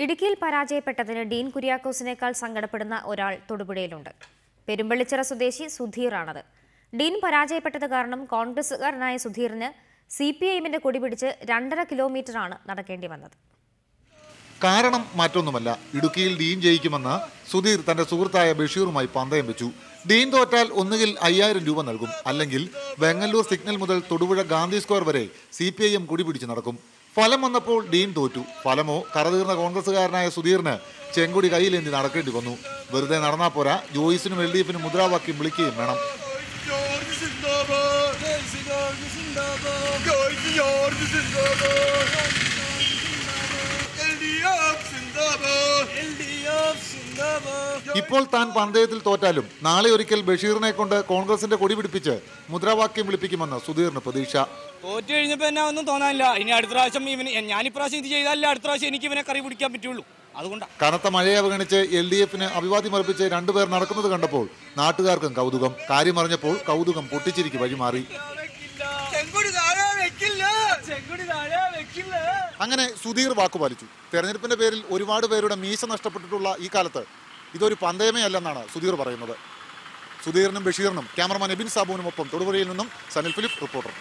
ഇടുക്കിയിൽ പരാജയപ്പെട്ടതിന് ഡീൻ കുര്യാക്കോസിനേക്കാൾ സങ്കടപ്പെടുന്ന ഒരാൾ തൊടുപുഴയിലുണ്ട്. പെരുമ്പള്ളിച്ചിറ സ്വദേശി സുധീറാണത്. ഡീൻ പരാജയപ്പെട്ടത് കാരണം കോൺഗ്രസുകാരനായ സുധീറിന് CPIM-ന്റെ കൊടി പിടിച്ച് 2.5 കിലോമീറ്ററാണ് നടക്കേണ്ടി വന്നത്. കാരണം മറ്റൊന്നുമല്ല, ഇടുക്കിയിൽ ഡീൻ ജയിക്കുമെന്ന് സുധീർ തന്റെ സുഹൃത്തായ ബഷീറുമായി പന്തയം വെച്ചു. ഡീൻ തോറ്റാൽ ഒന്നുകിൽ 5000 രൂപ നൽകും, അല്ലെങ്കിൽ വെങ്ങല്ലൂർ സിഗ്നൽ മുതൽ തൊടുപുഴ ഗാന്ധി സ്ക്വയർ വരെ CPIM കൊടി പിടിച്ച് നടക്കും. ഫലം വന്നപ്പോൾ ഡീൻ തോറ്റു. ഫലമോ കറതീർന്ന കോൺഗ്രസുകാരനായ സുധീറിന് ചെങ്കൊടി കയ്യിലേന്തി നടക്കേണ്ടി വന്നു. വെറുതെ നടന്നാ പോരാ, ജോയിസിനും LDF-നും മുദ്രാവാക്യം വിളിക്കുകയും വേണം. ഇപ്പോൾ താൻ പന്തയത്തിൽ തോറ്റാലും നാളെ ഒരിക്കൽ ബഷീറിനെ കൊണ്ട് കോൺഗ്രസിന്റെ കൊടി പിടിപ്പിച്ച് മുദ്രാവാക്യം വിളിപ്പിക്കുമെന്ന് സുധീറിന് പ്രതീക്ഷ. തോറ്റു കഴിഞ്ഞപ്പോൾ എന്നെ ഒന്നും തോന്നാനില്ല. ഇനി അടുത്ത പ്രാവശ്യം ഞാനിപ്രാവശ്യം ഇത് ചെയ്താലേ അടുത്ത പ്രാവശ്യം എനിക്ക് ഇവനെ കറി പിടിക്കാൻ പറ്റുള്ളൂ. അതുകൊണ്ടാണ്. കനത്ത മഴയെ അവഗണിച്ച് LDF-ന് അഭിവാദ്യം അർപ്പിച്ച് രണ്ടുപേർ നടക്കുന്നത് കണ്ടപ്പോൾ നാട്ടുകാർക്കും കൗതുകം. കാര്യം അറിഞ്ഞപ്പോൾ കൗതുകം പൊട്ടിച്ചിരിക്ക് വഴിമാറി. അങ്ങനെ സുധീർ വാക്കുപാലിച്ചു. തെരഞ്ഞെടുപ്പിന്റെ പേരിൽ ഒരുപാട് പേരുടെ മീശ നഷ്ടപ്പെട്ടിട്ടുള്ള ഈ കാലത്ത് ഇതൊരു പന്തയമേ അല്ലെന്നാണ് സുധീർ പറയുന്നത്. സുധീറിനും ബഷീറിനും ക്യാമറമാൻ എബിൻ സാബുവിനുമൊപ്പം തൊടുപുഴയിൽ നിന്നും സനിൽ ഫിലിപ്പ്, റിപ്പോർട്ടർ.